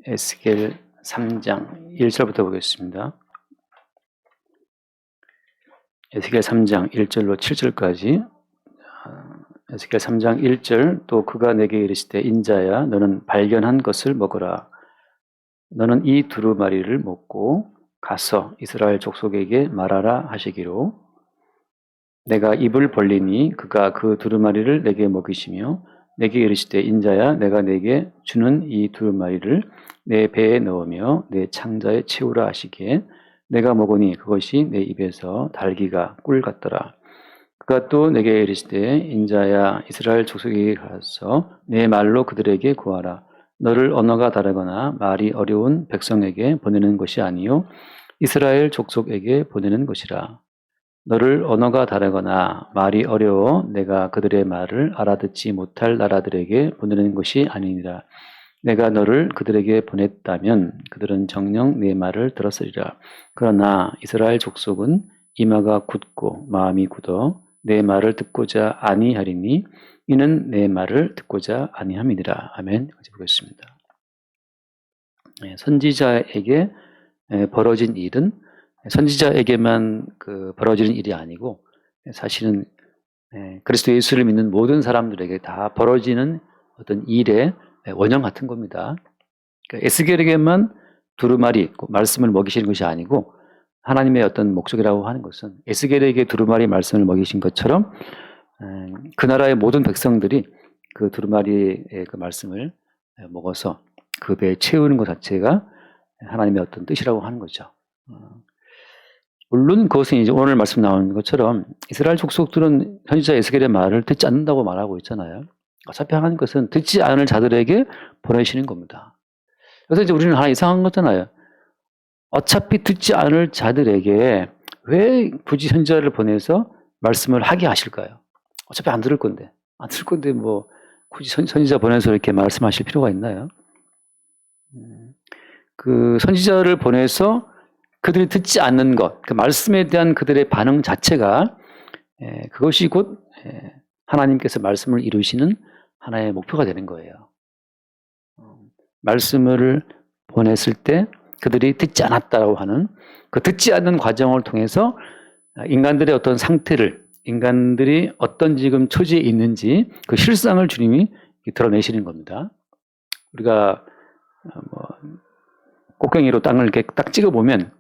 에스겔 3장 1절부터 보겠습니다. 에스겔 3장 1절로 7절까지. 에스겔 3장 1절, 또 그가 내게 이르시되 인자야 너는 발견한 것을 먹어라. 너는 이 두루마리를 먹고 가서 이스라엘 족속에게 말하라 하시기로 내가 입을 벌리니 그가 그 두루마리를 내게 먹이시며 내게 이르시되 인자야 내가 내게 주는 이 두루마리를 내 배에 넣으며 내 창자에 채우라 하시기에 내가 먹으니 그것이 내 입에서 달기가 꿀 같더라. 그가 또 내게 이르시되 인자야 이스라엘 족속에게 가서 내 말로 그들에게 구하라. 너를 언어가 다르거나 말이 어려운 백성에게 보내는 것이 아니요 이스라엘 족속에게 보내는 것이라. 너를 언어가 다르거나 말이 어려워 내가 그들의 말을 알아듣지 못할 나라들에게 보내는 것이 아니니라. 내가 너를 그들에게 보냈다면 그들은 정녕 내 말을 들었으리라. 그러나 이스라엘 족속은 이마가 굳고 마음이 굳어 내 말을 듣고자 아니하리니 이는 내 말을 듣고자 아니함이니라. 아멘. 같이 보겠습니다. 선지자에게 벌어진 일은 선지자에게만 벌어지는 일이 아니고 사실은 그리스도 예수를 믿는 모든 사람들에게 다 벌어지는 어떤 일의 원형 같은 겁니다. 그러니까 에스겔에게만 두루마리 있고 말씀을 먹이시는 것이 아니고 하나님의 어떤 목적이라고 하는 것은 에스겔에게 두루마리 말씀을 먹이신 것처럼 그 나라의 모든 백성들이 그 두루마리의 그 말씀을 먹어서 그 배에 채우는 것 자체가 하나님의 어떤 뜻이라고 하는 거죠. 물론 그것은 이제 오늘 말씀 나오는 것처럼 이스라엘 족속들은 선지자 에스겔의 말을 듣지 않는다고 말하고 있잖아요. 어차피 하나님 것은 듣지 않을 자들에게 보내시는 겁니다. 그래서 이제 우리는 하나 이상한 거잖아요. 어차피 듣지 않을 자들에게 왜 굳이 선지자를 보내서 말씀을 하게 하실까요? 어차피 안 들을 건데. 안 들을 건데 뭐 굳이 선지자 보내서 이렇게 말씀하실 필요가 있나요? 그 선지자를 보내서 그들이 듣지 않는 것, 그 말씀에 대한 그들의 반응 자체가 그것이 곧 하나님께서 말씀을 이루시는 하나의 목표가 되는 거예요. 말씀을 보냈을 때 그들이 듣지 않았다고 하는 그 듣지 않는 과정을 통해서 인간들의 어떤 상태를, 인간들이 어떤 지금 처지에 있는지 그 실상을 주님이 드러내시는 겁니다. 우리가 곡괭이로 땅을 이렇게 딱 찍어보면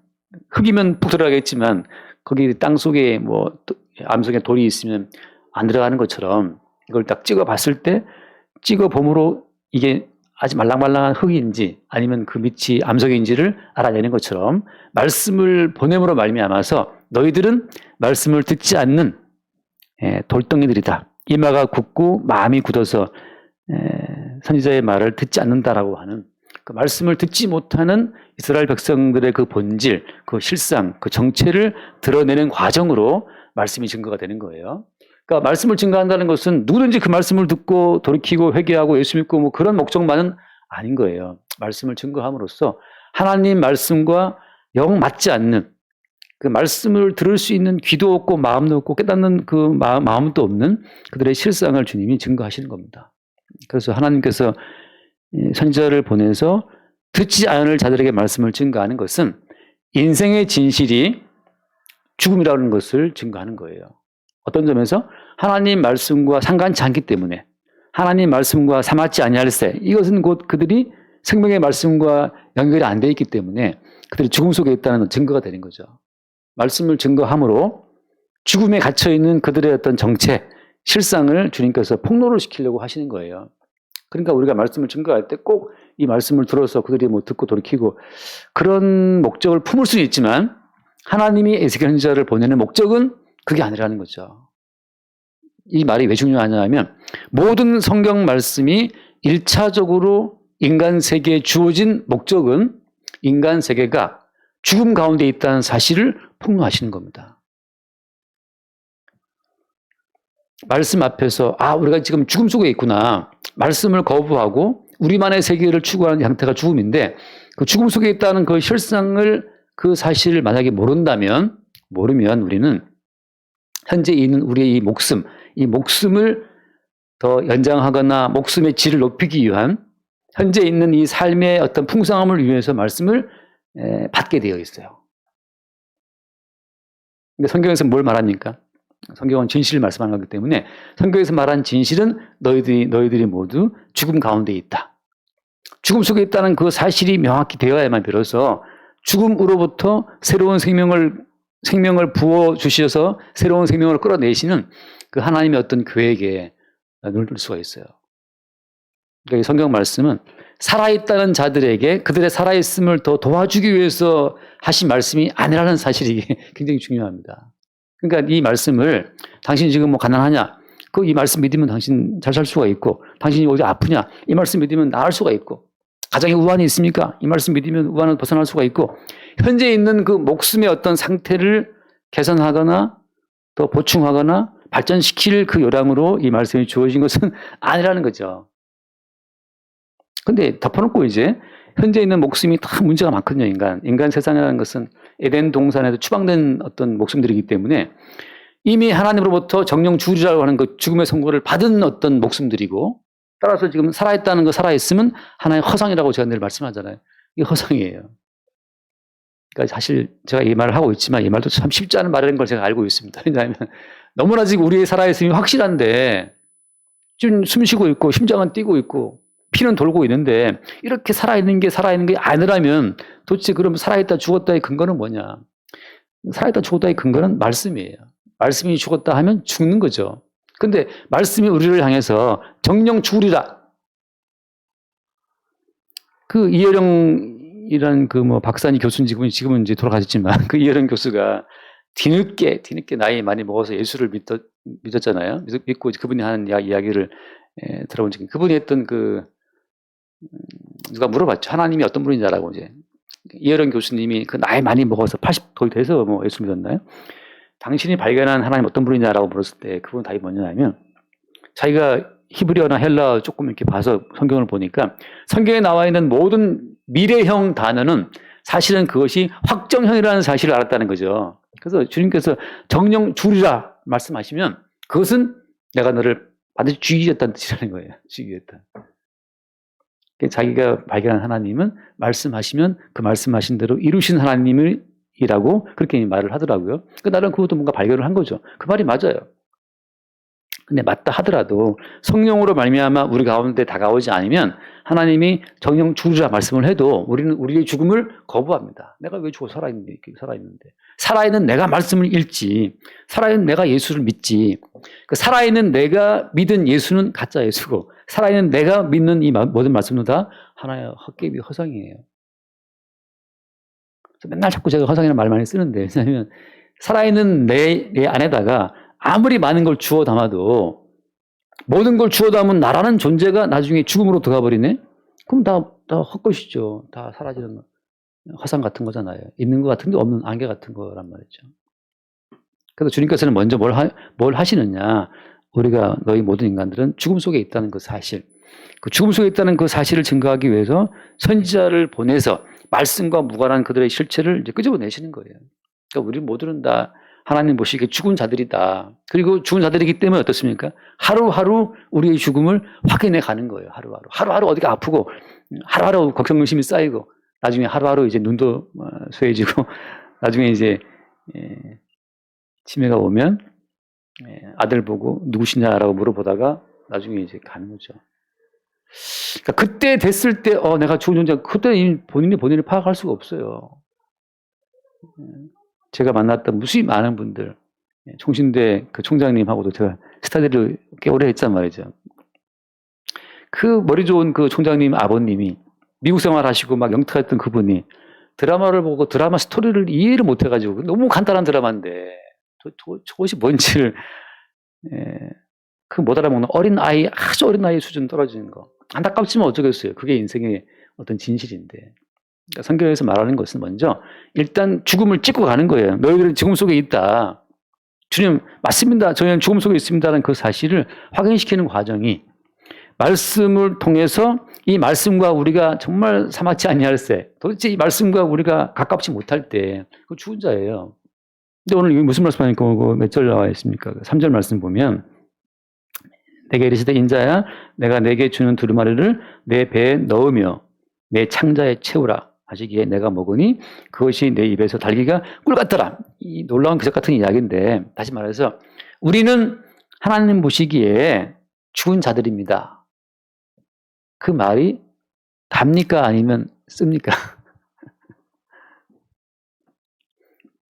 흙이면 푹 들어가겠지만 거기 땅 속에 뭐 암석에 돌이 있으면 안 들어가는 것처럼 이걸 딱 찍어봤을 때 찍어봄으로 이게 아주 말랑말랑한 흙인지 아니면 그 밑이 암석인지를 알아내는 것처럼 말씀을 보냄으로 말미암아서 너희들은 말씀을 듣지 않는 돌덩이들이다. 이마가 굳고 마음이 굳어서 선지자의 말을 듣지 않는다라고 하는 그 말씀을 듣지 못하는 이스라엘 백성들의 그 본질, 그 실상, 그 정체를 드러내는 과정으로 말씀이 증거가 되는 거예요. 그러니까 말씀을 증거한다는 것은 누구든지 그 말씀을 듣고 돌이키고 회개하고 예수 믿고 뭐 그런 목적만은 아닌 거예요. 말씀을 증거함으로써 하나님 말씀과 영 맞지 않는 그 말씀을 들을 수 있는 귀도 없고 마음도 없고 깨닫는 그 마음도 없는 그들의 실상을 주님이 증거하시는 겁니다. 그래서 하나님께서 선지자를 보내서 듣지 않을 자들에게 말씀을 증거하는 것은 인생의 진실이 죽음이라는 것을 증거하는 거예요. 어떤 점에서 하나님 말씀과 상관치 않기 때문에 하나님 말씀과 사맞지 아니할세 이것은 곧 그들이 생명의 말씀과 연결이 안 돼 있기 때문에 그들이 죽음 속에 있다는 증거가 되는 거죠. 말씀을 증거함으로 죽음에 갇혀있는 그들의 어떤 정체, 실상을 주님께서 폭로를 시키려고 하시는 거예요. 그러니까 우리가 말씀을 증거할 때 꼭 이 말씀을 들어서 그들이 뭐 듣고 돌이키고 그런 목적을 품을 수는 있지만 하나님이 에스겔 선지자를 보내는 목적은 그게 아니라는 거죠. 이 말이 왜 중요하냐 하면 모든 성경 말씀이 1차적으로 인간 세계에 주어진 목적은 인간 세계가 죽음 가운데 있다는 사실을 폭로하시는 겁니다. 말씀 앞에서 우리가 지금 죽음 속에 있구나. 말씀을 거부하고 우리만의 세계를 추구하는 형태가 죽음인데 그 죽음 속에 있다는 그 실상을 그 사실을 만약에 모르면 우리는 현재 있는 우리의 이 목숨을 더 연장하거나 목숨의 질을 높이기 위한 현재 있는 이 삶의 어떤 풍성함을 위해서 말씀을 받게 되어 있어요. 근데 성경에서 뭘 말합니까? 성경은 진실을 말씀하는 거기 때문에 성경에서 말한 진실은 너희들이 모두 죽음 가운데 있다. 죽음 속에 있다는 그 사실이 명확히 되어야만 비로소 죽음으로부터 새로운 생명을 부어주셔서 새로운 생명을 끌어내시는 그 하나님의 어떤 계획에 눈을 뜰 수가 있어요. 그러니까 이 성경 말씀은 살아있다는 자들에게 그들의 살아있음을 더 도와주기 위해서 하신 말씀이 아니라는 사실이 굉장히 중요합니다. 그러니까 이 말씀을 당신 지금 뭐 가난하냐? 이 말씀 믿으면 당신 잘 살 수가 있고, 당신이 어디 아프냐? 이 말씀 믿으면 나을 수가 있고, 가정에 우환이 있습니까? 이 말씀 믿으면 우환을 벗어날 수가 있고, 현재 있는 그 목숨의 어떤 상태를 개선하거나 또 보충하거나 발전시킬 그 요량으로 이 말씀이 주어진 것은 아니라는 거죠. 근데 덮어놓고 이제 현재 있는 목숨이 다 문제가 많거든요, 인간 세상이라는 것은 에덴 동산에서 추방된 어떤 목숨들이기 때문에 이미 하나님으로부터 정령 죽으리라고 하는 그 죽음의 선고를 받은 어떤 목숨들이고, 따라서 지금 살아있다는 거, 살아있으면 하나의 허상이라고 제가 늘 말씀하잖아요. 이게 허상이에요. 그러니까 사실 제가 이 말을 하고 있지만 이 말도 참 쉽지 않은 말이라는 걸 제가 알고 있습니다. 왜냐하면 너무나 지금 우리의 살아있음이 확실한데 지금 숨 쉬고 있고 심장은 뛰고 있고 피는 돌고 있는데 이렇게 살아있는 게 아니라면 도대체 그럼 살아있다 죽었다의 근거는 뭐냐? 살아있다 죽었다의 근거는 말씀이에요. 말씀이 죽었다 하면 죽는 거죠. 근데 말씀이 우리를 향해서 정령 죽으리라. 그 이혜령이라는 그 뭐 박사니 교수는 지금은 이제 돌아가셨지만 그 이혜령 교수가 뒤늦게 나이 많이 먹어서 예수를 믿었잖아요. 믿고 그분이 하는 이야기를 들어본 적이, 그분이 했던 누가 물어봤죠. 하나님이 어떤 분이냐라고. 이제 이혜령 교수님이 그 나이 많이 먹어서 80 거의 돼서 뭐 예수 믿었나요? 당신이 발견한 하나님 어떤 분이냐라고 물었을 때 그분 답이 뭐냐면, 자기가 히브리어나 헬라어 조금 이렇게 봐서 성경을 보니까 성경에 나와 있는 모든 미래형 단어는 사실은 그것이 확정형이라는 사실을 알았다는 거죠. 그래서 주님께서 정령 죽으리라 말씀하시면 그것은 내가 너를 반드시 죽이겠다는 뜻이라는 거예요. 죽이겠다. 자기가 발견한 하나님은 말씀하시면 그 말씀하신 대로 이루신 하나님이라고 그렇게 말을 하더라고요. 나는 그것도 뭔가 발견을 한 거죠. 그 말이 맞아요. 근데 맞다 하더라도 성령으로 말미암아 우리 가운데 다가오지 않으면 하나님이 정령 죽으리라 말씀을 해도 우리는 우리의 죽음을 거부합니다. 내가 왜 죽어 살아있는데. 살아있는 내가 말씀을 읽지, 살아있는 내가 예수를 믿지. 그 살아있는 내가 믿은 예수는 가짜 예수고, 살아있는 내가 믿는 이 모든 말씀은 다 하나의 헛개비 허상이에요. 맨날 자꾸 제가 허상이라는 말 많이 쓰는데, 왜냐하면 살아있는 내 안에다가 아무리 많은 걸 주워 담아도, 모든 걸 주워 담은 나라는 존재가 나중에 죽음으로 들어가 버리네? 그럼 다 헛것이죠. 다 사라지는 화상 같은 거잖아요. 있는 것 같은데 없는 안개 같은 거란 말이죠. 그래서 주님께서는 먼저 뭘 하시느냐? 우리가 너희 모든 인간들은 죽음 속에 있다는 그 사실, 그 죽음 속에 있다는 그 사실을 증거하기 위해서 선지자를 보내서 말씀과 무관한 그들의 실체를 이제 끄집어내시는 거예요. 그러니까 우리 모두는 다 하나님 보시기에 죽은 자들이다. 그리고 죽은 자들이기 때문에 어떻습니까? 하루하루 우리의 죽음을 확인해 가는 거예요. 하루하루 어디가 아프고, 하루하루 걱정 의심이 쌓이고, 나중에 하루하루 이제 눈도 쇠해지고, 나중에 이제 치매가 오면 아들 보고 누구시냐라고 물어보다가 나중에 이제 가는 거죠. 그러니까 그때 됐을 때 내가 죽은 존재, 그때 본인을 파악할 수가 없어요. 제가 만났던 무수히 많은 분들, 총신대 그 총장님하고도 제가 스타디를 꽤 오래 했단 말이죠. 그 머리 좋은 그 총장님 아버님이 미국 생활하시고 막 영특했던 그분이 드라마를 보고 드라마 스토리를 이해를 못 해가지고, 너무 간단한 드라마인데 저것이 뭔지를 못 알아먹는 어린아이, 아주 어린아이 수준 떨어지는 거. 안타깝지만 어쩌겠어요. 그게 인생의 어떤 진실인데. 그러니까 성경에서 말하는 것은 먼저 일단 죽음을 찍고 가는 거예요. 너희들은 죽음 속에 있다. 주님 맞습니다. 저희는 죽음 속에 있습니다라는 그 사실을 확인시키는 과정이, 말씀을 통해서 이 말씀과 우리가 정말 사마치 아니할세, 도대체 이 말씀과 우리가 가깝지 못할 때 그 죽은 자예요. 근데 오늘 무슨 말씀하니까 몇 절 나와 있습니까? 3절 말씀 보면 내게 이르시되 인자야 내가 내게 주는 두루마리를 내 배에 넣으며 내 창자에 채우라 하시기에 내가 먹으니 그것이 내 입에서 달기가 꿀 같더라. 이 놀라운 기적 같은 이야기인데 다시 말해서 우리는 하나님 보시기에 죽은 자들입니다. 그 말이 답니까 아니면 씁니까?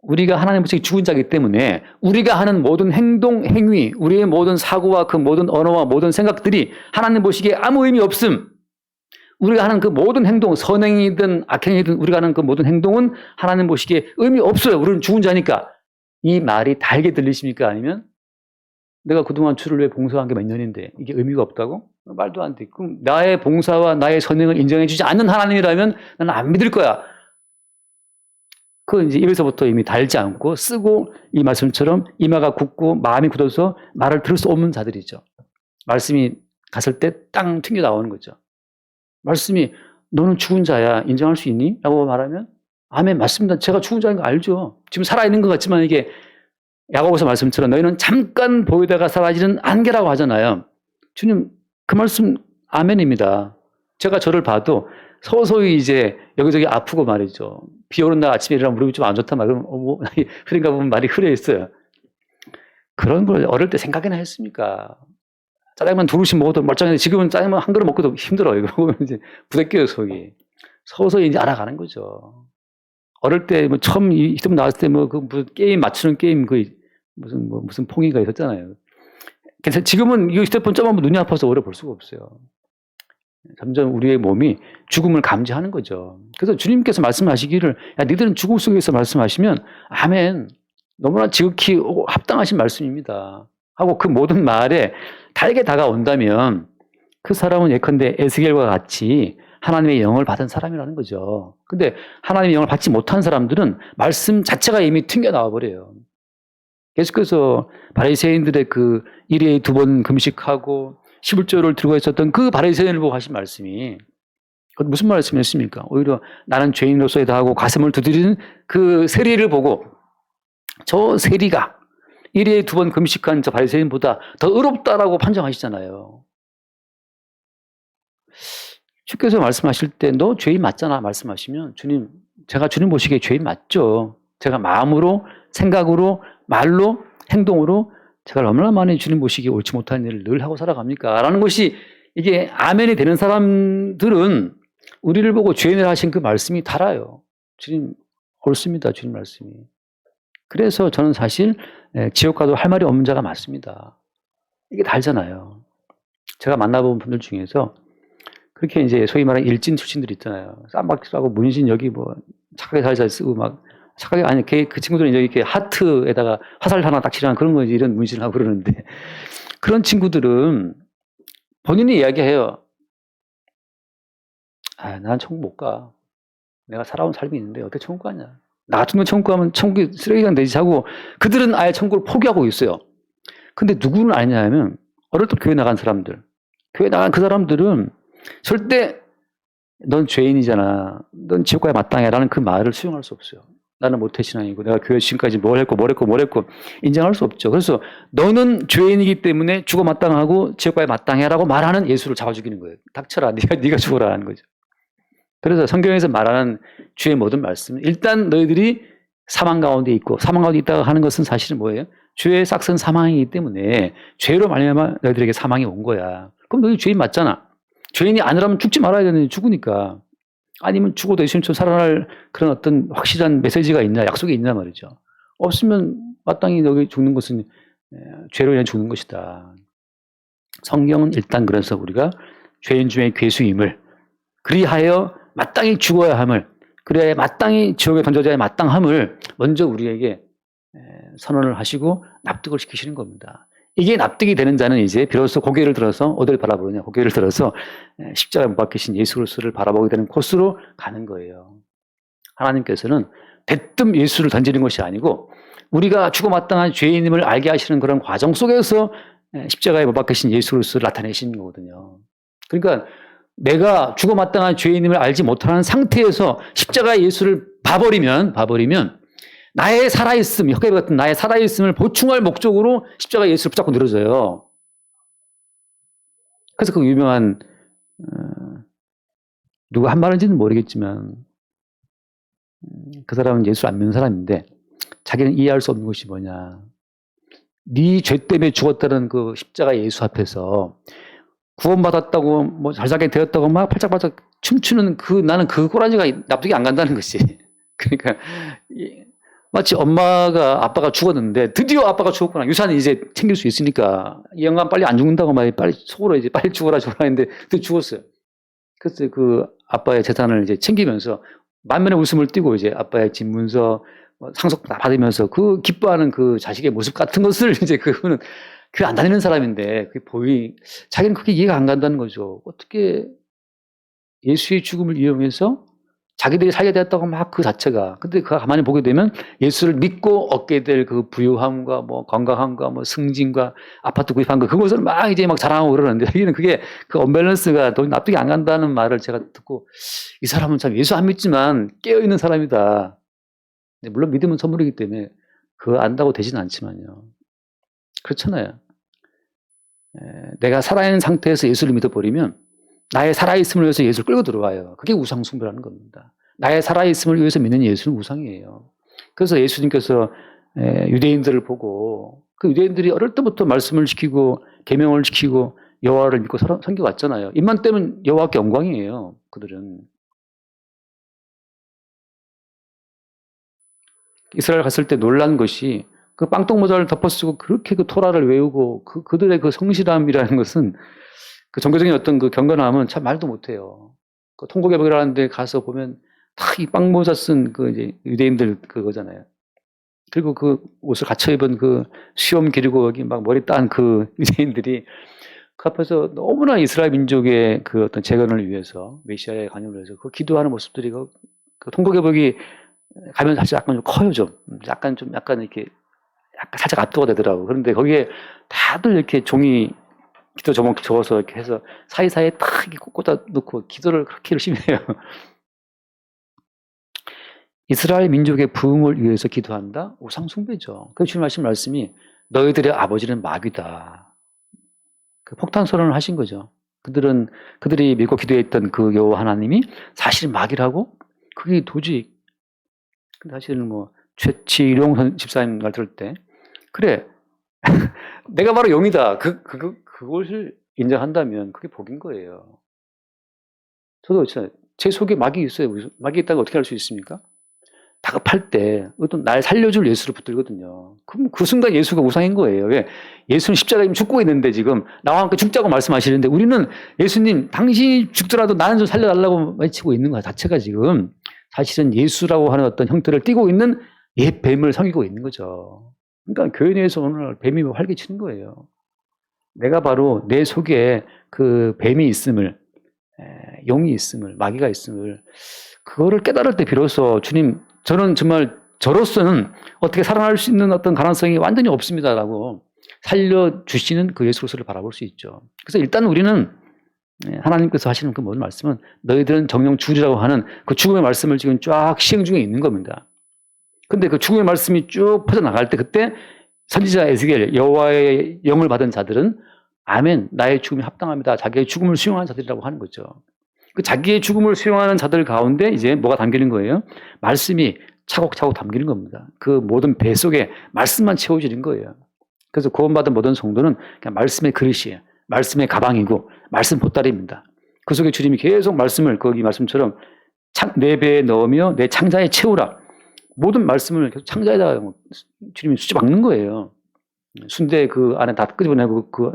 우리가 하나님 보시기에 죽은 자이기 때문에 우리가 하는 모든 행동, 행위, 우리의 모든 사고와 그 모든 언어와 모든 생각들이 하나님 보시기에 아무 의미 없음. 우리가 하는 그 모든 행동, 선행이든 악행이든 우리가 하는 그 모든 행동은 하나님 보시기에 의미 없어요. 우리는 죽은 자니까. 이 말이 달게 들리십니까? 아니면 내가 그동안 주를 위해 봉사한 게 몇 년인데 이게 의미가 없다고? 말도 안 돼. 그럼 나의 봉사와 나의 선행을 인정해 주지 않는 하나님이라면 나는 안 믿을 거야. 그 이제 입에서부터 이미 달지 않고 쓰고 이 말씀처럼 이마가 굳고 마음이 굳어서 말을 들을 수 없는 자들이죠. 말씀이 갔을 때 땅 튕겨 나오는 거죠. 말씀이 너는 죽은 자야 인정할 수 있니? 라고 말하면 아멘 맞습니다. 제가 죽은 자인 거 알죠. 지금 살아있는 것 같지만 이게 야고보서 말씀처럼 너희는 잠깐 보이다가 사라지는 안개라고 하잖아요. 주님 그 말씀 아멘입니다. 제가 저를 봐도 서서히 이제 여기저기 아프고 말이죠. 비 오는 날 아침에 일어나면 무릎이 좀 안 좋단 말이에요. 그럼 흐린가 보면 말이 흐려 있어요. 그런 걸 어릴 때 생각이나 했습니까? 짜장면 두 그릇씩 먹어도 멀쩡한데 지금은 짜장면 한 그릇 먹고도 힘들어요. 이거 보면 이제 부대껴요, 속이. 서서히 이제 알아가는 거죠. 어릴 때 뭐 처음 휴대폰 나왔을 때 뭐 그 무슨 게임 맞추는 게임 그 무슨 퐁이가 있었잖아요. 그래서 지금은 이 휴대폰 점하면 눈이 아파서 오래 볼 수가 없어요. 점점 우리의 몸이 죽음을 감지하는 거죠. 그래서 주님께서 말씀하시기를 야 니들은 죽음 속에서 말씀하시면 아멘 너무나 지극히 합당하신 말씀입니다. 하고 그 모든 말에 달게 다가온다면 그 사람은 예컨대 에스겔과 같이 하나님의 영을 받은 사람이라는 거죠. 근데 하나님의 영을 받지 못한 사람들은 말씀 자체가 이미 튕겨나와 버려요. 계속해서 바리새인들의 그 일에 2번 금식하고 11조를 들고 있었던 그 바리새인을 보고 하신 말씀이 무슨 말씀이었습니까? 오히려 나는 죄인으로서이다 하고 가슴을 두드리는 그 세리를 보고 저 세리가 1회에 2번 금식한 저 바리새인보다 더 의롭다라고 판정하시잖아요. 주께서 말씀하실 때 너 죄인 맞잖아 말씀하시면 주님 제가 주님 보시기에 죄인 맞죠. 제가 마음으로 생각으로 말로 행동으로 제가 얼마나 많이 주님 보시기에 옳지 못한 일을 늘 하고 살아갑니까? 라는 것이 이게 아멘이 되는 사람들은 우리를 보고 죄인을 하신 그 말씀이 달아요. 주님 옳습니다. 주님 말씀이. 그래서 저는 사실 지옥 가도 할 말이 없는 자가 맞습니다. 이게 달잖아요. 제가 만나본 분들 중에서 그렇게 이제 소위 말하는 일진 출신들 있잖아요. 쌈박 쓰고 문신 여기 뭐 착하게 살자 쓰고 막 착하게 아니 그 친구들은 이제 이렇게 하트에다가 화살 하나 딱 칠하는 그런 거 이런 문신을 하고 그러는데 그런 친구들은 본인이 이야기해요. 아, 난 천국 못 가. 내가 살아온 삶이 있는데 어떻게 천국 가냐. 나 같은 건 천국 가면 천국이 쓰레기장 되지 하고 그들은 아예 천국을 포기하고 있어요. 근데 누구는 아니냐면 어릴 때 교회 나간 사람들. 교회 나간 그 사람들은 절대 넌 죄인이잖아. 넌 지옥 가야 마땅해. 라는 그 말을 수용할 수 없어요. 나는 모태신앙이고 내가 교회 지금까지 뭘 했고 인정할 수 없죠. 그래서 너는 죄인이기 때문에 죽어 마땅하고 지옥 가야 마땅해 라고 말하는 예수를 잡아 죽이는 거예요. 닥쳐라. 네가 죽어라 하는 거죠. 그래서 성경에서 말하는 주의 모든 말씀은 일단 너희들이 사망 가운데 있고 사망 가운데 있다가 하는 것은 사실은 뭐예요? 죄의 싹은 사망이기 때문에 죄로 말미암아 너희들에게 사망이 온 거야. 그럼 너희 죄인 맞잖아. 죄인이 아니라면 죽지 말아야 되는데 죽으니까. 아니면 죽어도 예수님처럼 살아날 그런 어떤 확실한 메시지가 있냐, 약속이 있냐 말이죠. 없으면 마땅히 너희 죽는 것은 죄로 인해 죽는 것이다. 성경은 일단 그래서 우리가 죄인 중에 괴수임을 그리하여 마땅히 죽어야 함을 그래야 마땅히 지옥에 던져져야 마땅함을 먼저 우리에게 선언을 하시고 납득을 시키시는 겁니다. 이게 납득이 되는 자는 이제 비로소 고개를 들어서 어디를 바라보느냐 고개를 들어서 십자가에 못 박히신 예수 그리스도를 바라보게 되는 코스로 가는 거예요. 하나님께서는 대뜸 예수를 던지는 것이 아니고 우리가 죽어 마땅한 죄인임을 알게 하시는 그런 과정 속에서 십자가에 못 박히신 예수 그리스도를 나타내시는 거거든요. 그러니까 내가 죽어 마땅한 죄인임을 알지 못하는 상태에서 십자가의 예수를 봐버리면 나의 살아있음, 혀개비 같은 나의 살아있음을 보충할 목적으로 십자가 예수를 붙잡고 늘어져요. 그래서 그 유명한 누가 한 말인지는 모르겠지만 그 사람은 예수 안 믿는 사람인데 자기는 이해할 수 없는 것이 뭐냐. 네 죄 때문에 죽었다는 그 십자가 예수 앞에서 구원받았다고 뭐 잘 살게 되었다고 막 팔짝팔짝 춤추는 나는 그 꼬라지가 납득이 안 간다는 것이. 그러니까 마치 아빠가 죽었는데 드디어 아빠가 죽었구나. 유산은 이제 챙길 수 있으니까 이 영감 빨리 안 죽는다고 말이 빨리 속으로 이제 빨리 죽어라 했는데 드디어 죽었어요. 그래서 그 아빠의 재산을 이제 챙기면서 만면의 웃음을 띠고 이제 아빠의 집 문서 상속 다 받으면서 그 기뻐하는 그 자식의 모습 같은 것을 이제 그거는 안 다니는 사람인데 자기는 그게 이해가 안 간다는 거죠. 어떻게 예수의 죽음을 이용해서 자기들이 살게 되었다고 막 그 자체가. 근데 그가 가만히 보게 되면 예수를 믿고 얻게 될 그 부유함과 뭐 건강함과 뭐 승진과 아파트 구입한 거 그것을 막 이제 막 자랑하고 그러는데 여기는 그게 그 언밸런스가 도저히 납득이 안 간다는 말을 제가 듣고 이 사람은 참 예수 안 믿지만 깨어있는 사람이다. 물론 믿음은 선물이기 때문에 그거 안다고 되지는 않지만요. 그렇잖아요. 내가 살아있는 상태에서 예수를 믿어버리면 나의 살아있음을 위해서 예수를 끌고 들어와요. 그게 우상숭배라는 겁니다. 나의 살아있음을 위해서 믿는 예수는 우상이에요. 그래서 예수님께서 유대인들을 보고 그 유대인들이 어릴 때부터 말씀을 지키고 계명을 지키고 여호와를 믿고 섬겨왔잖아요. 입만 떼면 여호와께 영광이에요. 그들은. 이스라엘 갔을 때 놀란 것이 그 빵떡모자를 덮어쓰고 그렇게 그 토라를 외우고 그들의 그 성실함이라는 것은 그 종교적인 어떤 그 경건함은 참 말도 못해요. 그 통곡의벽이라는 데 가서 보면 다 이 빵모자 쓴 그 이제 유대인들 그거잖아요. 그리고 그 옷을 갖춰 입은 그 수염 기르고 여기 막 머리 딴 그 유대인들이 그 앞에서 너무나 이스라엘 민족의 그 어떤 재건을 위해서 메시아의 관용을 위해서 그 기도하는 모습들이 그 통곡의벽이 가면 사실 약간 좀 커요 좀. 약간 이렇게 약간 살짝 압도가 되더라고. 그런데 거기에 다들 이렇게 종이 기도 제목 적어서 이렇게 해서 사이사이에 딱 이렇게 꽂아 놓고 기도를 그렇게 열심히 해요. 이스라엘 민족의 부흥을 위해서 기도한다? 우상숭배죠. 그 주님 하신 말씀이 너희들의 아버지는 마귀다. 그 폭탄 선언을 하신 거죠. 그들이 믿고 기도했던 그 여호와 하나님이 사실 마귀라고? 그게 도저히 사실은 뭐 최치룡 집사님 말 들을 때 그래 내가 바로 영이다. 그것을 인정한다면 그게 복인 거예요. 저도 제 속에 마귀 있어요. 마귀 있다고 어떻게 할 수 있습니까? 다급할 때 어떤 날 살려줄 예수를 붙들거든요. 그럼 그 순간 예수가 우상인 거예요. 왜? 예수는 십자가에 죽고 있는데 지금 나와 함께 죽자고 말씀하시는데 우리는 예수님 당신이 죽더라도 나는 좀 살려달라고 외치고 있는 것 자체가 지금 사실은 예수라고 하는 어떤 형태를 띠고 있는 옛 뱀을 섬기고 있는 거죠. 그러니까 교회 내에서 오늘 뱀이 활개치는 거예요. 내가 바로 내 속에 그 뱀이 있음을, 용이 있음을, 마귀가 있음을, 그거를 깨달을 때 비로소 주님, 저는 정말 저로서는 어떻게 살아날 수 있는 어떤 가능성이 완전히 없습니다라고 살려주시는 그 예수 그리스도를 바라볼 수 있죠. 그래서 일단 우리는 하나님께서 하시는 그 모든 말씀은 너희들은 정령 죽으리라고 하는 그 죽음의 말씀을 지금 쫙 시행 중에 있는 겁니다. 근데 그 죽음의 말씀이 쭉 퍼져나갈 때 그때 선지자 에스겔 여호와의 영을 받은 자들은 아멘 나의 죽음이 합당합니다. 자기의 죽음을 수용하는 자들이라고 하는 거죠. 그 자기의 죽음을 수용하는 자들 가운데 이제 뭐가 담기는 거예요? 말씀이 차곡차곡 담기는 겁니다. 그 모든 배 속에 말씀만 채워지는 거예요. 그래서 구원받은 모든 성도는 그냥 말씀의 그릇이에요. 말씀의 가방이고 말씀 보따리입니다. 그 속에 주님이 계속 말씀을 거기 말씀처럼 내 배에 넣으며 내 창자에 채우라. 모든 말씀을 계속 창자에다가 주님이 수지 박는 거예요. 순대 그 안에 다 끄집어내고 그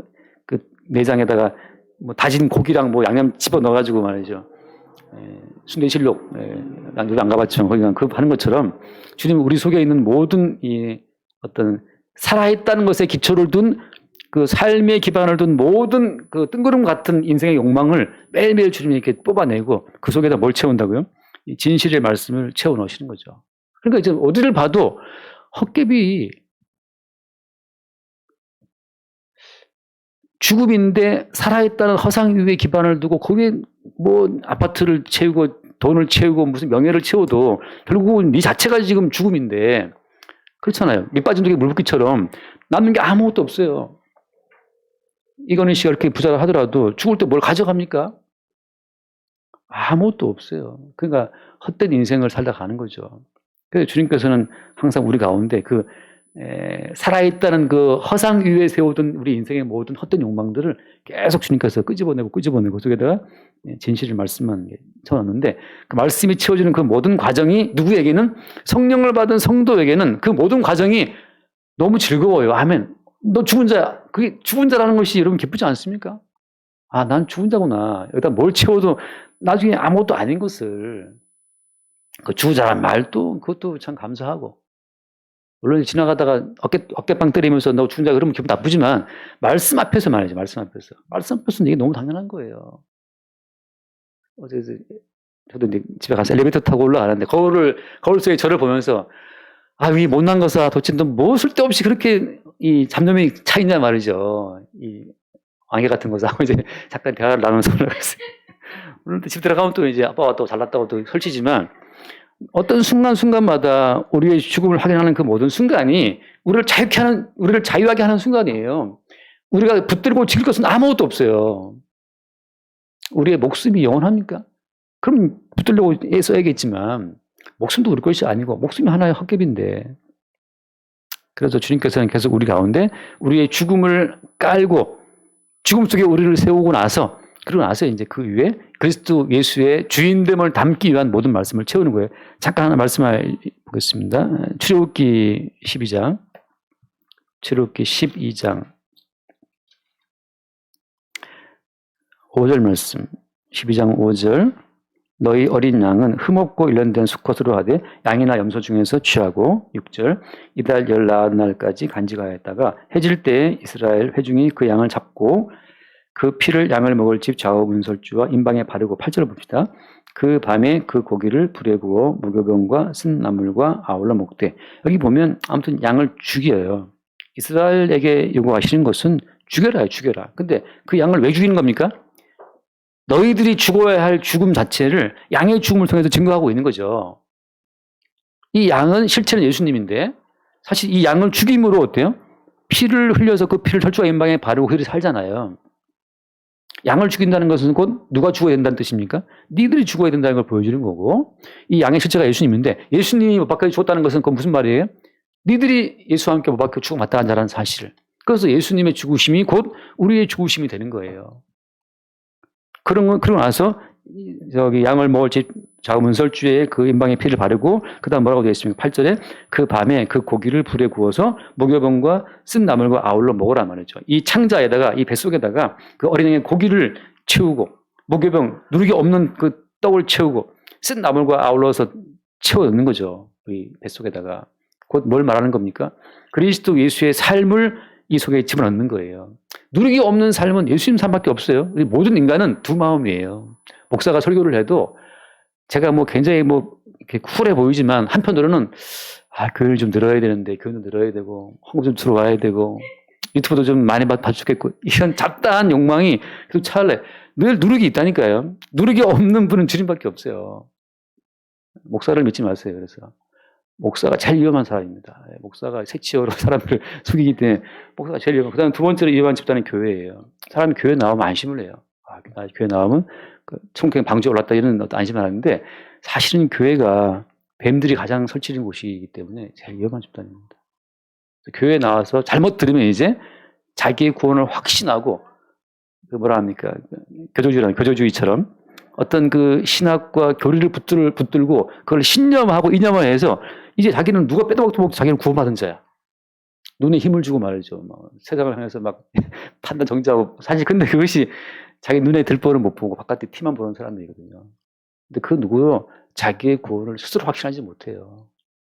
내장에다가 뭐 다진 고기랑 뭐 양념 집어 넣어가지고 말이죠. 순대실록, 난 안 가봤지만 거기 그 하는 것처럼 주님 우리 속에 있는 모든 이 어떤 살아있다는 것에 기초를 둔 그 삶의 기반을 둔 모든 그 뜬구름 같은 인생의 욕망을 매일매일 주님이 이렇게 뽑아내고 그 속에다 뭘 채운다고요? 이 진실의 말씀을 채워 넣으시는 거죠. 그러니까 이제 어디를 봐도 헛개비 죽음인데 살아있다는 허상 위에 기반을 두고 거기에 뭐 아파트를 채우고 돈을 채우고 무슨 명예를 채워도 결국은 네 자체가 지금 죽음인데 그렇잖아요. 밑 빠진 독에 물 붓기처럼 남는 게 아무것도 없어요. 이건희 씨가 이렇게 부자라 하더라도 죽을 때 뭘 가져갑니까? 아무것도 없어요. 그러니까 헛된 인생을 살다 가는 거죠. 그래서 주님께서는 항상 우리 가운데 살아있다는 그 허상 위에 세우던 우리 인생의 모든 헛된 욕망들을 계속 주님께서 끄집어내고 속에다가 진실을 말씀만 채워놨는데, 그 말씀이 채워지는 그 모든 과정이 누구에게는, 성령을 받은 성도에게는 그 모든 과정이 너무 즐거워요. 아멘. 너 죽은 자야. 그게 죽은 자라는 것이 여러분 기쁘지 않습니까? 아, 난 죽은 자구나. 여기다 뭘 채워도 나중에 아무것도 아닌 것을, 그 죽은 자란 말도 그것도 참 감사하고, 물론 지나가다가 어깨빵 때리면서 너 죽은 자 그러면 기분 나쁘지만, 말씀 앞에서 말이죠. 말씀 앞에서는 이게 너무 당연한 거예요. 어제 저도 이제 집에 가서 엘리베이터 타고 올라가는데 거울 속에 저를 보면서, 아, 이 못난 것아, 도대체 너 뭐 쓸데없이 그렇게 이 잡념이 차 있냐 말이죠. 이 왕개 같은 것하고 이제 잠깐 대화를 나누면서 올라갔어요. 오늘 집 들어가면 또 이제 아빠가 또 잘났다고 또 설치지만, 어떤 순간순간마다 우리의 죽음을 확인하는 그 모든 순간이 우리를 자유하게 하는 순간이에요. 우리가 붙들고 지킬 것은 아무것도 없어요. 우리의 목숨이 영원합니까? 그럼 붙들려고 애써야겠지만, 목숨도 우리 것이 아니고 목숨이 하나의 헛개비인데, 그래서 주님께서는 계속 우리 가운데 우리의 죽음을 깔고 죽음 속에 우리를 세우고 나서, 그러고 나서 이제 그 위에 그리스도 예수의 주인됨을 담기 위한 모든 말씀을 채우는 거예요. 잠깐 하나 말씀을 보겠습니다. 출애굽기 12장. 5절 말씀. 12장 5절. 너희 어린 양은 흠없고 일련된 수컷으로 하되 양이나 염소 중에서 취하고, 6절. 이달 19날까지 간직하였다가 해질 때에 이스라엘 회중이 그 양을 잡고 그 피를 양을 먹을 집 좌우 문설주와 임방에 바르고, 8절을 봅시다. 그 밤에 그 고기를 불에 구워 무교병과 쓴 나물과 아울러 먹되. 여기 보면 아무튼 양을 죽여요. 이스라엘에게 요구하시는 것은 죽여라요, 죽여라. 근데 그 양을 왜 죽이는 겁니까? 너희들이 죽어야 할 죽음 자체를 양의 죽음을 통해서 증거하고 있는 거죠. 이 양은 실체는 예수님인데, 사실 이 양을 죽임으로 어때요? 피를 흘려서 그 피를 혈주와 임방에 바르고 그들이 살잖아요. 양을 죽인다는 것은 곧 누가 죽어야 된다는 뜻입니까? 니들이 죽어야 된다는 걸 보여주는 거고, 이 양의 실체가 예수님인데, 예수님이 못 박혀 죽었다는 것은 그건 무슨 말이에요? 니들이 예수와 함께 못 박혀 죽음 마땅한 자라는 사실을. 그래서 예수님의 죽으심이 곧 우리의 죽으심이 되는 거예요. 그러고 나서 저기 양을 먹을 집 좌우 문설주에 그 임방에 피를 바르고, 그 다음 뭐라고 되어 있습니까? 8절에 그 밤에 그 고기를 불에 구워서 무교병과 쓴 나물과 아울러 먹으라 말이죠. 이 창자에다가, 이 뱃속에다가 그 어린 양의 고기를 채우고, 무교병, 누룩이 없는 그 떡을 채우고, 쓴 나물과 아울러서 채워 넣는 거죠. 이 뱃속에다가. 곧 뭘 말하는 겁니까? 그리스도 예수의 삶을 이 속에 집어넣는 거예요. 누룩이 없는 삶은 예수님 삶밖에 없어요. 모든 인간은 두 마음이에요. 목사가 설교를 해도 제가 굉장히 이렇게 쿨해 보이지만, 한편으로는 교회를 좀 늘어야 되는데, 교회는 늘어야 되고, 헌금 좀 들어와야 되고, 유튜브도 좀 많이 봐주겠고, 이런 잡다한 욕망이 계속 차올래. 늘 누룩이 있다니까요. 누룩이 없는 분은 주님밖에 없어요. 목사를 믿지 마세요. 그래서 목사가 제일 위험한 사람입니다. 목사가 색치어로 사람을 속이기 때문에 목사가 제일 위험한. 그다음 두 번째로 위험한 집단은 교회예요. 사람이 교회 나오면 안심을 해요. 교회 나오면 천국에 방주에 올랐다, 이런 어떤 안심을 하는데, 사실은 교회가 뱀들이 가장 설치는 곳이기 때문에 제일 위험한 집단입니다. 교회에 나와서 잘못 들으면 이제 자기의 구원을 확신하고, 뭐라 합니까? 교조주의처럼 어떤 그 신학과 교리를 붙들고 그걸 신념하고 이념화해서 이제 자기는 누가 빼도 자기는 구원받은 자야. 눈에 힘을 주고 말이죠. 세상을 향해서 판단 정지하고, 사실 근데 그것이 자기 눈에 들보는 못 보고 바깥에 티만 보는 사람들이거든요. 근데 그 누구도 자기의 구원을 스스로 확신하지 못해요.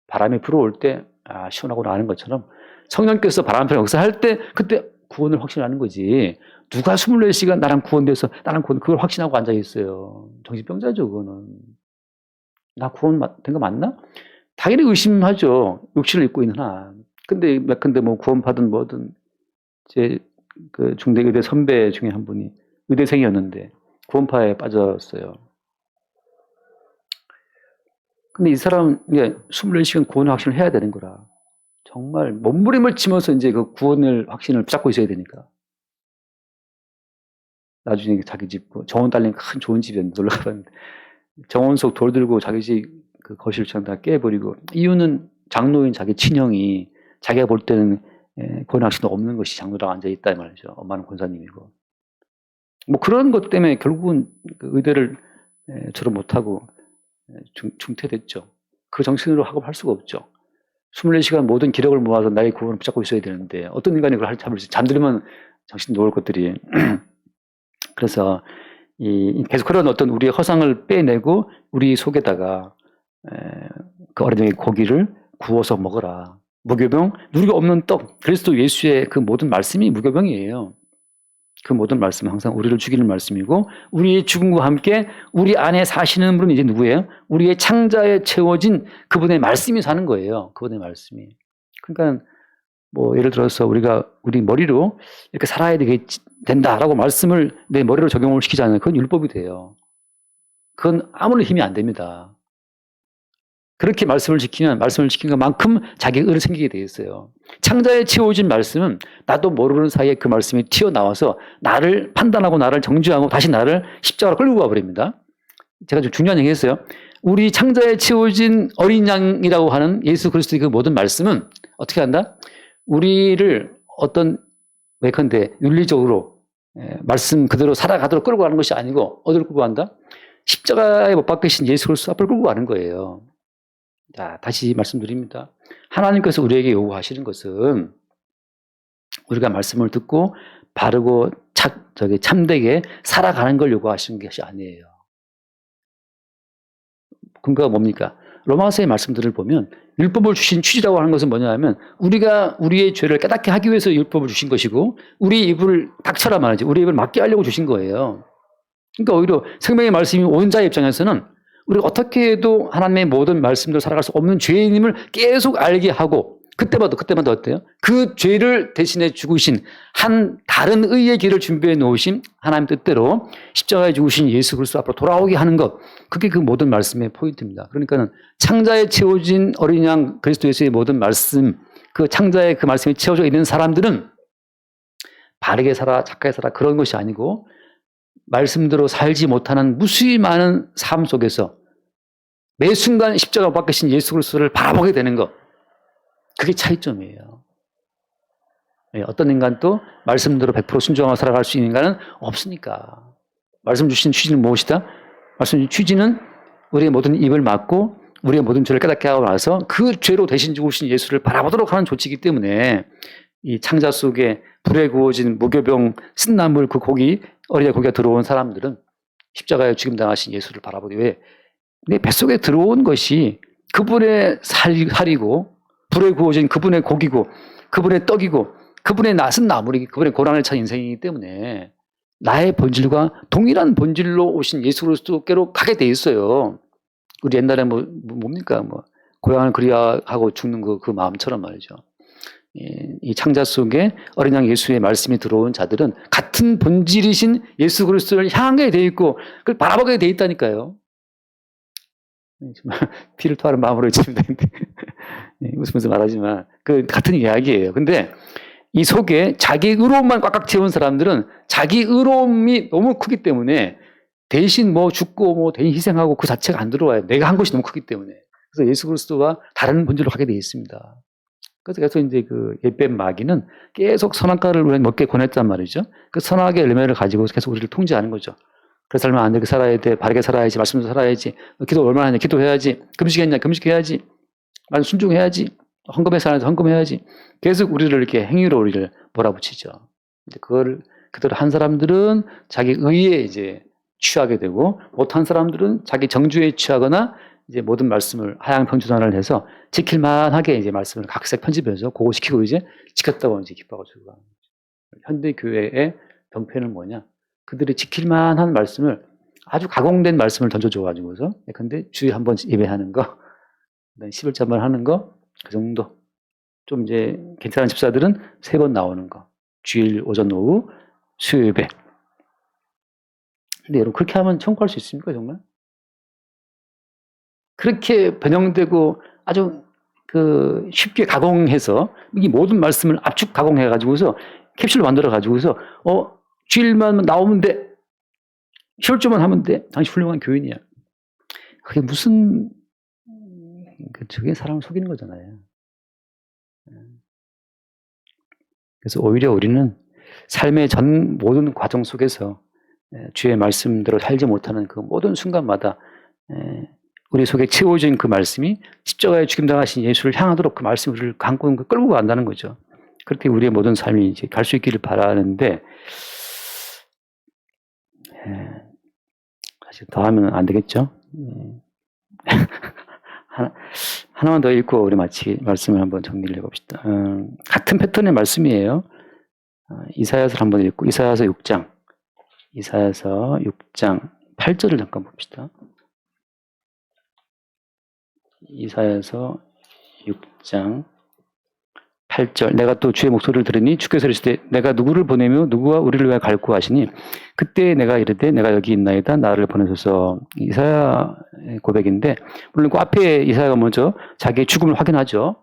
바람이 불어올 때 시원하고 나는 것처럼 성령께서 바람처럼 역사할 때 그때 구원을 확신하는 거지. 누가 24시간 나랑 구원돼서 그걸 확신하고 앉아있어요. 정신병자죠, 그거는. 나 구원된 거 맞나? 당연히 의심하죠. 육신을 입고 있는 한. 근데 구원받은 뭐든, 제 그 중대 의대 선배 중에 한 분이 의대생이었는데 구원파에 빠졌어요. 근데 이 사람은 24시간 구원 확신을 해야 되는 거라. 정말 몸부림을 치면서 이제 그 구원을 확신을 붙잡고 있어야 되니까. 나중에 자기 집, 정원 딸린 큰 좋은 집에 놀러 가봤는데, 정원 속 돌 들고 자기 집 그 거실창 다 깨버리고, 이유는 장로인 자기 친형이 자기가 볼 때는 고난학신도 없는 것이 장로라고 앉아있다, 이 말이죠. 엄마는 권사님이고. 뭐 그런 것 때문에 결국은 그 의대를 졸업 못하고 중퇴됐죠. 그 정신으로 학업할 수가 없죠. 24시간 모든 기력을 모아서 나의 구원을 붙잡고 있어야 되는데 어떤 인간이 그걸 잡을 수 잠들면 정신 놓을 것들이. 그래서 계속 그런 어떤 우리의 허상을 빼내고 우리 속에다가 그 어린 양의 고기를 구워서 먹어라. 무교병, 누리가 없는 떡, 그리스도 예수의 그 모든 말씀이 무교병이에요. 그 모든 말씀은 항상 우리를 죽이는 말씀이고, 우리의 죽음과 함께 우리 안에 사시는 분은 이제 누구예요? 우리의 창자에 채워진 그분의 말씀이 사는 거예요. 그분의 말씀이. 그러니까 뭐 예를 들어서 우리가 우리 머리로 이렇게 살아야 된다라고 말씀을 내 머리로 적용을 시키지 않으면 그건 율법이 돼요. 그건 아무런 힘이 안 됩니다. 그렇게 말씀을 지키는 것만큼 자기 의를 생기게 돼 있어요. 창자에 채워진 말씀은 나도 모르는 사이에 그 말씀이 튀어나와서 나를 판단하고 나를 정죄하고 다시 나를 십자가로 끌고 가버립니다. 제가 좀 중요한 얘기 했어요. 우리 창자에 채워진 어린 양이라고 하는 예수 그리스도의 그 모든 말씀은 어떻게 한다? 우리를 어떤 예컨대 윤리적으로 말씀 그대로 살아가도록 끌고 가는 것이 아니고 어디로 끌고 간다? 십자가에 못 박히신 예수 그리스도 앞을 끌고 가는 거예요. 자, 다시 말씀드립니다. 하나님께서 우리에게 요구하시는 것은 우리가 말씀을 듣고 바르고 참되게 살아가는 걸 요구하시는 것이 아니에요. 근거가 뭡니까? 로마서의 말씀들을 보면 율법을 주신 취지라고 하는 것은 뭐냐면 우리가 우리의 죄를 깨닫게 하기 위해서 율법을 주신 것이고 우리 입을 닥쳐라 말이지 우리 입을 막게 하려고 주신 거예요. 그러니까 오히려 생명의 말씀이 온 자의 입장에서는 우리가 어떻게 해도 하나님의 모든 말씀대로 살아갈 수 없는 죄인임을 계속 알게 하고 그때마다 어때요? 그 죄를 대신해 죽으신 한 다른 의의 길을 준비해 놓으신 하나님 뜻대로 십자가에 죽으신 예수 그리스도 앞으로 돌아오게 하는 것, 그게 그 모든 말씀의 포인트입니다. 그러니까는 창자에 채워진 어린 양 그리스도 예수의 모든 말씀, 그 창자에 그 말씀이 채워져 있는 사람들은 바르게 살아, 착하게 살아 그런 것이 아니고 말씀대로 살지 못하는 무수히 많은 삶 속에서 매 순간 십자가 박히신 예수 그리스도를 바라보게 되는 것, 그게 차이점이에요. 어떤 인간도 말씀대로 100% 순종하고 살아갈 수 있는 인간은 없으니까. 말씀 주신 취지는 무엇이다? 말씀 주신 취지는 우리의 모든 입을 막고 우리의 모든 죄를 깨닫게 하고 나서 그 죄로 대신 죽으신 예수를 바라보도록 하는 조치이기 때문에 이 창자 속에 불에 구워진 무교병 쓴나물 그 고기, 어린애 고기가 들어온 사람들은 십자가에 죽임당하신 예수를 바라보기 위해 내 뱃속에 들어온 것이 그분의 살이고 불에 구워진 그분의 고기고 그분의 떡이고 그분의 낯은 나물이고 그분의 고난을 찬 인생이기 때문에 나의 본질과 동일한 본질로 오신 예수 그리스도께로 가게 돼 있어요. 우리 옛날에 뭡니까? 고향을 그리워하고 죽는 그 마음처럼 말이죠. 이 창자 속에 어린 양 예수의 말씀이 들어온 자들은 같은 본질이신 예수 그리스도를 향하게 돼 있고 그걸 바라보게 돼 있다니까요. 정말 피를 토하는 마음으로 있습니다. 웃으면서 말하지만 그 같은 이야기예요. 근데 이 속에 자기 의로움만 꽉꽉 채운 사람들은 자기 의로움이 너무 크기 때문에 대신 죽고 대신 희생하고 그 자체가 안 들어와요. 내가 한 것이 너무 크기 때문에. 그래서 예수 그리스도와 다른 본질로 가게 돼 있습니다. 그래서 이제 그 옛뱀 마귀는 계속 선악과를 우리가 먹게 권했단 말이죠. 그 선악의 열매를 가지고 계속 우리를 통제하는 거죠. 그래서 살면 안 돼. 살아야 돼. 바르게 살아야지. 말씀대로 살아야지. 기도 얼마나 하냐. 기도해야지. 금식했냐. 금식해야지. 말씀 순종해야지. 헌금해서 하나 헌금해야지. 계속 우리를 이렇게 행위로 우리를 몰아붙이죠. 이제 그걸 그대로 한 사람들은 자기 의에 이제 취하게 되고 못한 사람들은 자기 정주에 취하거나 이제 모든 말씀을 하향평준화를 해서 지킬만하게 이제 말씀을 각색 편집해서 고고시키고 이제 지켰다고 이제 기뻐하고 즐거워하는 거죠. 현대 교회의 병폐는 뭐냐? 그들이 지킬만한 말씀을 아주 가공된 말씀을 던져줘가지고서 근데 주에 한 번 예배하는 거, 11자 한번 하는 거, 그 정도. 좀 이제 괜찮은 집사들은 3번 나오는 거. 주일 오전 오후 수요 예배. 근데 여러분 그렇게 하면 천국할 수 있습니까 정말? 그렇게 변형되고 아주 쉽게 가공해서 이 모든 말씀을 압축 가공해가지고서 캡슐로 만들어가지고서 주일만 나오면 돼. 효율적만 하면 돼. 당신 훌륭한 교인이야. 그게 무슨, 저게 사람을 속이는 거잖아요. 그래서 오히려 우리는 삶의 전 모든 과정 속에서 주의 말씀대로 살지 못하는 그 모든 순간마다 우리 속에 채워진 그 말씀이 십자가에 죽임당하신 예수를 향하도록 그 말씀을 우리를 끌고 간다는 거죠. 그렇게 우리의 모든 삶이 이제 갈 수 있기를 바라는데, 사실 더 하면 안 되겠죠? 하나만 더 읽고 우리 마치 말씀을 한번 정리를 해봅시다. 같은 패턴의 말씀이에요. 이사야서를 한번 읽고, 이사야서 6장 8절을 잠깐 봅시다. 이사야서 6장 8절. 내가 또 주의 목소리를 들으니 주께서 이르시되 내가 누구를 보내며 누구와 우리를 위하여 갈고 하시니 그때 내가 이르되 내가 여기 있나이다 나를 보내소서. 이사야 고백인데, 물론 그 앞에 이사야가 먼저 자기의 죽음을 확인하죠.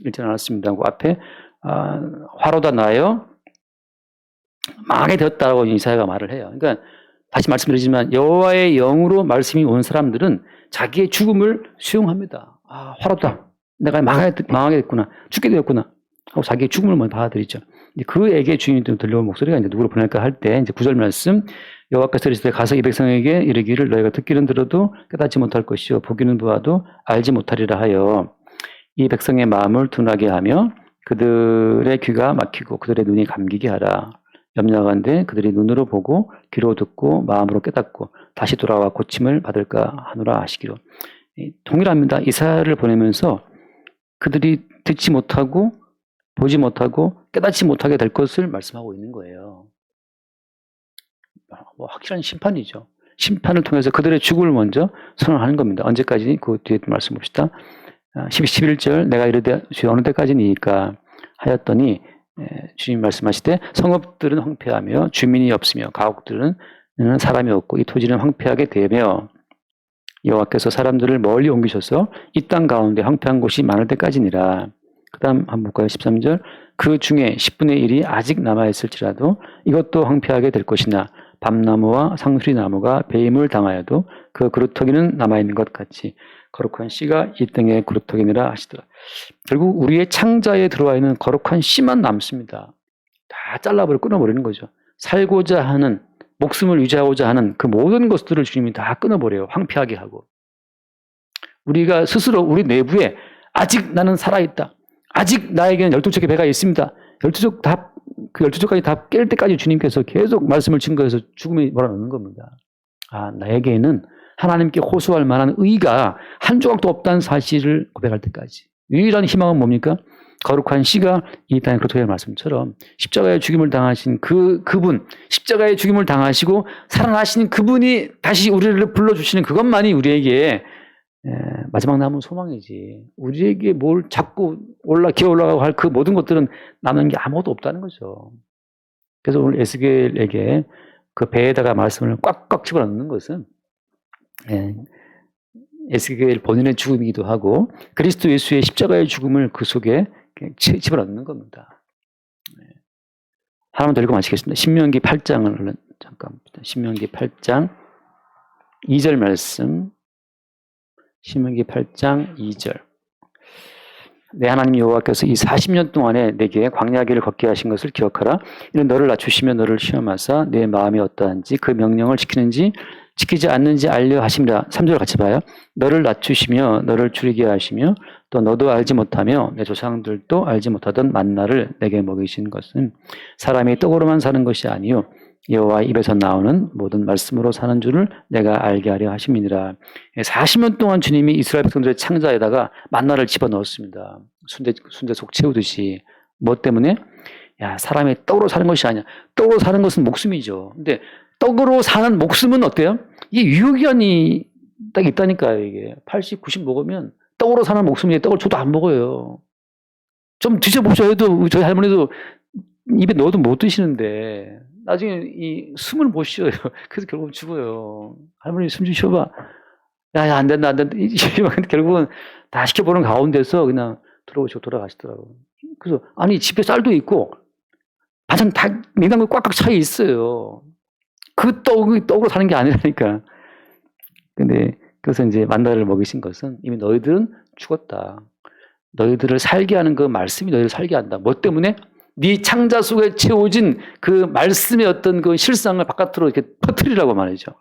읽지 않았습니다. 그 앞에 화로다 나여 망하게 되었다고 이사야가 말을 해요. 그러니까 다시 말씀드리지만 여호와의 영으로 말씀이 온 사람들은 자기의 죽음을 수용합니다. 화로다. 내가 망하게 됐구나. 죽게 되었구나. 하고 자기의 죽음을 먼저 받아들이죠. 그에게 주인이 들려온 목소리가 이제 누구를 보낼까 할 때, 이제 9절 말씀, 여호와께서 이르시되 가서 이 백성에게 이르기를 너희가 듣기는 들어도 깨닫지 못할 것이요 보기는 보아도 알지 못하리라 하여 이 백성의 마음을 둔하게 하며 그들의 귀가 막히고 그들의 눈이 감기게 하라. 염려하건대 그들이 눈으로 보고 귀로 듣고 마음으로 깨닫고 다시 돌아와 고침을 받을까 하노라 하시기로. 동일합니다. 이사야를 보내면서 그들이 듣지 못하고 보지 못하고 깨닫지 못하게 될 것을 말씀하고 있는 거예요. 확실한 심판이죠. 심판을 통해서 그들의 죽음을 먼저 선언하는 겁니다. 언제까지? 그 뒤에 말씀 봅시다. 11절 내가 이르되 주여 어느 때까지니까 하였더니 주님 말씀하시되 성읍들은 황폐하며 주민이 없으며 가옥들은 사람이 없고 이 토지는 황폐하게 되며 여호와께서 사람들을 멀리 옮기셔서 이 땅 가운데 황폐한 곳이 많을 때까지니라. 그 다음 한번 볼까요? 13절 그 중에 10분의 1이 아직 남아있을지라도 이것도 황폐하게 될 것이나 밤나무와 상수리나무가 배임을 당하여도 그 그루터기는 남아있는 것 같이 거룩한 씨가 이 땅에 그루터기니라 하시더라. 결국 우리의 창자에 들어와 있는 거룩한 씨만 남습니다. 다 잘라버리고 끊어버리는 거죠. 살고자 하는, 목숨을 유지하고자 하는 그 모든 것들을 주님이 다 끊어버려요. 황폐하게 하고. 우리가 스스로 우리 내부에 아직 나는 살아있다. 아직 나에게는 12척의 배가 있습니다. 12척 다, 그 12척까지 다 깰 때까지 주님께서 계속 말씀을 증거해서 죽음에 몰아넣는 겁니다. 나에게는 하나님께 호소할 만한 의가 한 조각도 없다는 사실을 고백할 때까지. 유일한 희망은 뭡니까? 거룩한 씨가 이 땅에 그렇게 말씀처럼 십자가의 죽임을 당하신 그분, 십자가의 죽임을 당하시고 살아나시는 그분이 다시 우리를 불러주시는 그것만이 우리에게 마지막 남은 소망이지. 우리에게 뭘 자꾸 기어 올라가고 할 그 모든 것들은 남는 게 아무것도 없다는 거죠. 그래서 오늘 에스겔에게 그 배에다가 말씀을 꽉꽉 집어넣는 것은 에스겔 본인의 죽음이기도 하고 그리스도 예수의 십자가의 죽음을 그 속에 집어넣는 겁니다. 하나만 더 읽고 마치겠습니다. 신명기 8장을 잠깐 봅시다. 신명기 8장 2절 말씀. 신명기 8장 2절. 내 하나님 여호와께서 이 40년 동안에 내게 광야길을 걷게 하신 것을 기억하라. 이는 너를 낮추시며 너를 시험하사 내 마음이 어떠한지 그 명령을 지키는지 지키지 않는지 알려 하심이라. 3절 같이 봐요. 너를 낮추시며 너를 줄이게 하시며 또 너도 알지 못하며 내 조상들도 알지 못하던 만나를 내게 먹이신 것은 사람이 떡으로만 사는 것이 아니요 여호와 입에서 나오는 모든 말씀으로 사는 줄을 내가 알게 하려 하심이니라. 40년 동안 주님이 이스라엘 백성들의 창자에다가 만나를 집어넣었습니다. 순대 속 채우듯이. 뭐 때문에? 사람이 떡으로 사는 것이 아니야. 떡으로 사는 것은 목숨이죠. 근데 떡으로 사는 목숨은 어때요? 이게 유효기한이 딱 있다니까요. 이게 80, 90 먹으면 떡으로 사는 목숨이 떡을 줘도 안 먹어요. 좀 드셔보셔 해도 저희 할머니도 입에 넣어도 못 드시는데 나중에 이 숨을 못 쉬어요. 그래서 결국은 죽어요. 할머니 숨 좀 쉬어봐. 야, 안 된다. 결국은 다 시켜보는 가운데서 그냥 돌아가시더라고요. 그래서 집에 쌀도 있고 반찬 다 냉장고에 꽉꽉 차 있어요. 그 떡으로 사는 게 아니라니까. 근데 그래서 이제 만나를 먹이신 것은 이미 너희들은 죽었다. 너희들을 살게 하는 그 말씀이 너희를 살게 한다. 뭐 때문에? 네 창자 속에 채워진 그 말씀의 어떤 그 실상을 바깥으로 이렇게 퍼뜨리라고 말이죠.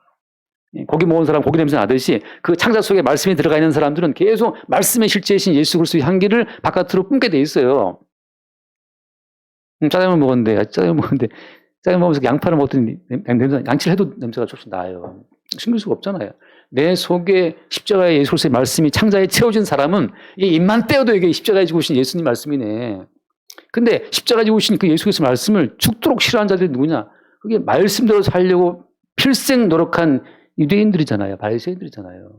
고기 먹은 사람 고기 냄새 나듯이 그 창자 속에 말씀이 들어가 있는 사람들은 계속 말씀의 실제이신 예수 그리스도의 향기를 바깥으로 뿜게 돼 있어요. 짜장면 먹었는데 짜장면 먹으면서 양파를 먹더니 양치를 해도 냄새가 조금씩 나요. 숨길 수가 없잖아요. 내 속에 십자가의 예수 그리스도의 말씀이 창자에 채워진 사람은 이 입만 떼어도 이게 십자가에 지고 오신 예수님 말씀이네. 근데 십자가에 지고 오신 그 예수 그리스도의 말씀을 죽도록 싫어하는 자들이 누구냐? 그게 말씀대로 살려고 필생 노력한 유대인들이잖아요. 바리새인들이잖아요.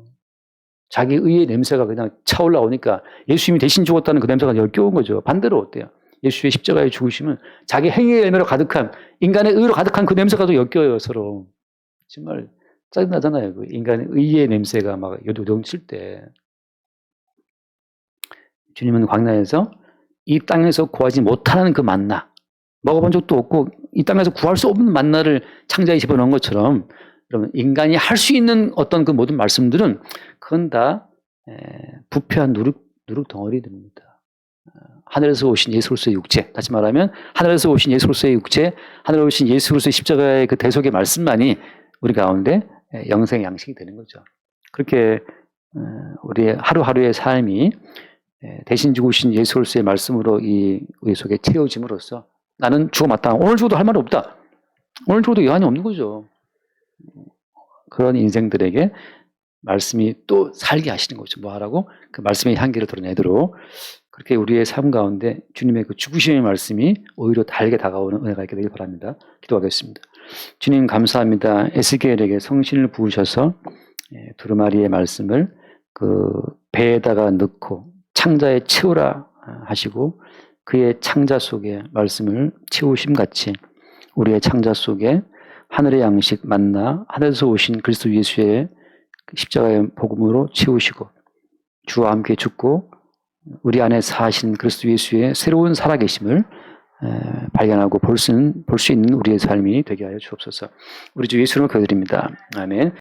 자기 의의 냄새가 그냥 차올라오니까 예수님이 대신 죽었다는 그 냄새가 역겨운 거죠. 반대로 어때요? 예수의 십자가에 죽으시면 자기 행위의 열매로 가득한 인간의 의로 가득한 그 냄새가 더 역겨워요. 서로. 정말 짜증나잖아요. 그 인간의 의의 냄새가 막 요동칠 때. 주님은 광야에서 이 땅에서 구하지 못하는 그 만나, 먹어본 적도 없고 이 땅에서 구할 수 없는 만나를 창자에 집어넣은 것처럼 여러분 인간이 할 수 있는 어떤 그 모든 말씀들은 그건 다 부패한 누룩 덩어리들입니다. 하늘에서 오신 예수 그리스도의 육체, 다시 말하면 하늘에서 오신 예수 그리스도의 육체, 하늘에서 오신 예수 그리스도의 십자가의 그 대속의 말씀만이 우리 가운데 영생의 양식이 되는 거죠. 그렇게 우리의 하루하루의 삶이 대신 죽으신 예수 그리스도의 말씀으로 우리 속에 채워짐으로써 나는 죽어 마땅하다. 오늘 죽어도 할 말이 없다. 오늘 죽어도 여한이 없는 거죠. 그런 인생들에게 말씀이 또 살게 하시는 거죠. 뭐 하라고? 그 말씀의 향기를 드러내도록 그렇게 우리의 삶 가운데 주님의 그 죽으심의 말씀이 오히려 달게 다가오는 은혜가 있게 되길 바랍니다. 기도하겠습니다. 주님 감사합니다. 에스겔에게 성신을 부으셔서 두루마리의 말씀을 그 배에다가 넣고 창자에 채우라 하시고 그의 창자 속에 말씀을 채우심 같이 우리의 창자 속에 하늘의 양식 만나 하늘에서 오신 그리스도 예수의 십자가의 복음으로 채우시고 주와 함께 죽고 우리 안에 사신 그리스도 예수의 새로운 살아계심을 발견하고 볼 수 있는 우리의 삶이 되게 하여 주옵소서. 우리 주 예수로 기도드립니다. 아멘.